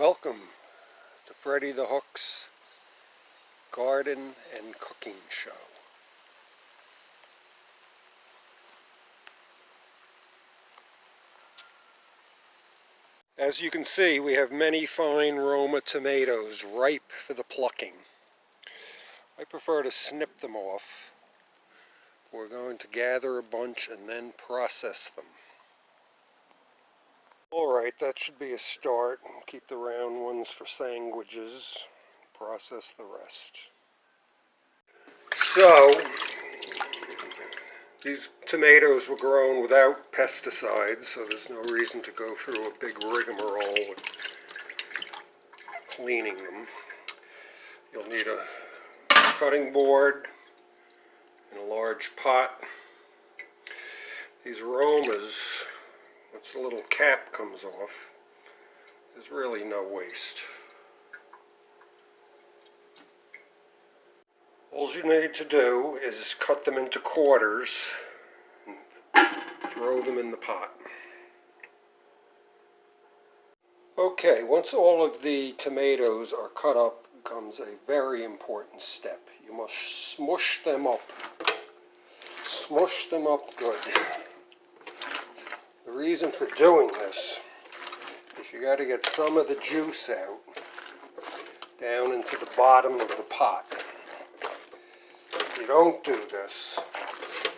Welcome to Freddy the Hook's Garden and Cooking Show. As you can see, we have many fine Roma tomatoes ripe for the plucking. I prefer to snip them off. We're going to gather a bunch and then process them. Alright, that should be a start. Keep the round ones for sandwiches. Process the rest. So, these tomatoes were grown without pesticides, so there's no reason to go through a big rigmarole with cleaning them. You'll need a cutting board and a large pot. These aromas, once the little cap comes off, there's really no waste. All you need to do is cut them into quarters and throw them in the pot. Okay, once all of the tomatoes are cut up, comes a very important step. You must smush them up. Smush them up good. The reason for doing this is you got to get some of the juice out down into the bottom of the pot. If you don't do this,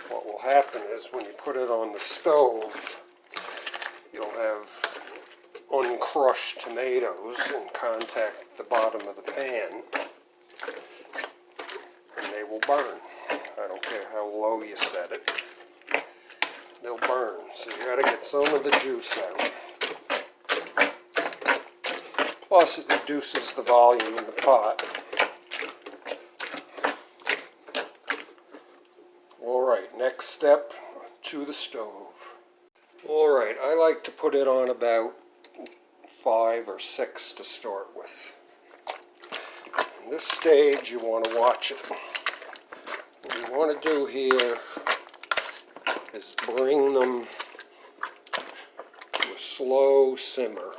what will happen is when you put it on the stove, you'll have uncrushed tomatoes and contact the bottom of the pan, and they will burn. I don't care how low you set it, they'll burn. So you got to get some of the juice out. Plus it reduces the volume in the pot. Alright, next step, to the stove. Alright, I like to put it on about 5 or 6 to start with. In this stage you want to watch it. What you want to do here is bring them to a slow simmer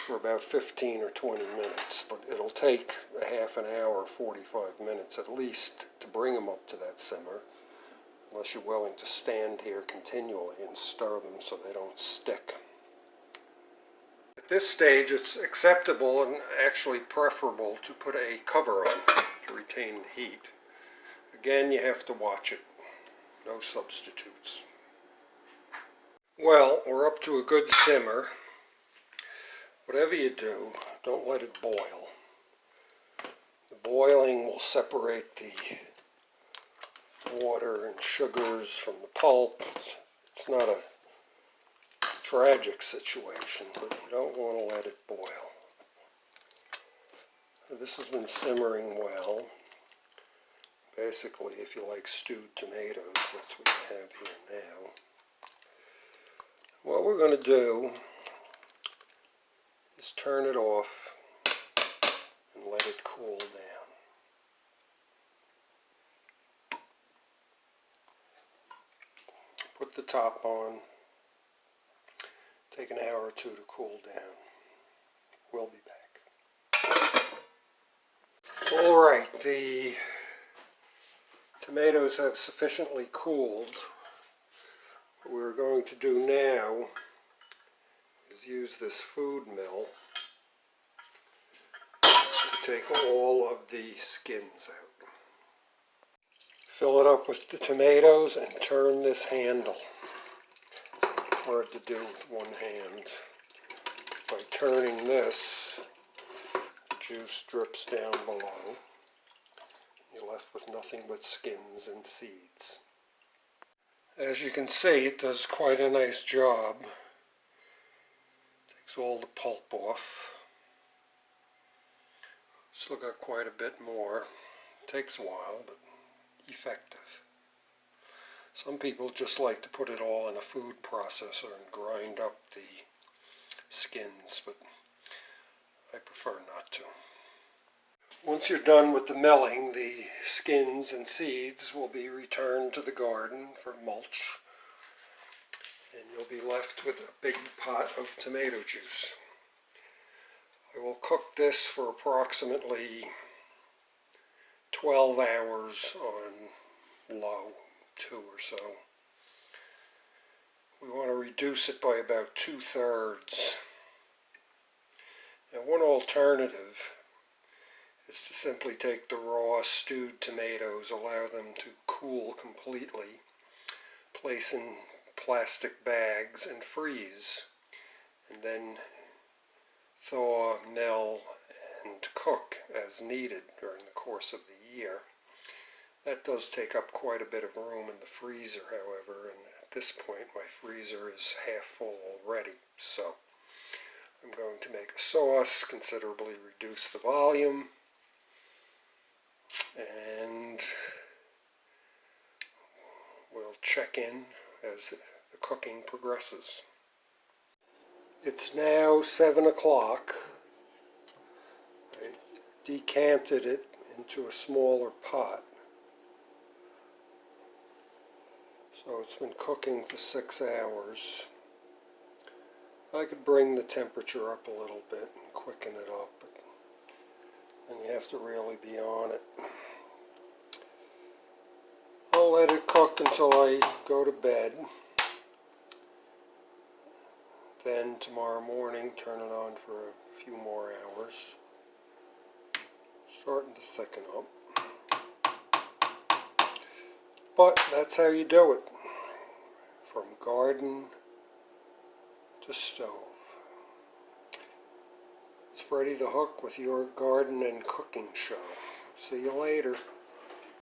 for about 15 or 20 minutes, but it'll take a half an hour, 45 minutes at least to bring them up to that simmer, unless you're willing to stand here continually and stir them so they don't stick. At this stage it's acceptable and actually preferable to put a cover on to retain the heat. Again, you have to watch it. No substitutes. Well, we're up to a good simmer. Whatever you do, don't let it boil. The boiling will separate the water and sugars from the pulp. It's not a tragic situation, but you don't want to let it boil. This has been simmering well. Basically, if you like stewed tomatoes, that's what you have here now. What we're going to do is turn it off and let it cool down. Put the top on. Take an hour or two to cool down. We'll be back. Alright, the tomatoes have sufficiently cooled. What we're going to do now is use this food mill to take all of the skins out. Fill it up with the tomatoes and turn this handle. It's hard to do with one hand. By turning this, the juice drips down below. You're left with nothing but skins and seeds. As you can see, it does quite a nice job. Takes all the pulp off. Still got quite a bit more. Takes a while, but effective. Some people just like to put it all in a food processor and grind up the skins, but I prefer not to. Once you're done with the milling, the skins and seeds will be returned to the garden for mulch, and you'll be left with a big pot of tomato juice. I will cook this for approximately 12 hours on low, 2 or so. We want to reduce it by about 2/3. Now, one alternative is to simply take the raw stewed tomatoes, allow them to cool completely, place in plastic bags and freeze, and then thaw, mill, and cook as needed during the course of the year. That does take up quite a bit of room in the freezer, however, and at this point my freezer is half full already, so I'm going to make a sauce, considerably reduce the volume, and we'll check in as the cooking progresses. It's now 7 o'clock. I decanted it into a smaller pot. So it's been cooking for 6 hours. I could bring the temperature up a little bit and quicken it up, but then you have to really be on it. I'll let it cook until I go to bed. Then tomorrow morning, turn it on for a few more hours. Starting to thicken up. But that's how you do it. From garden to stove. It's Freddy the Hook with your garden and cooking show. See you later.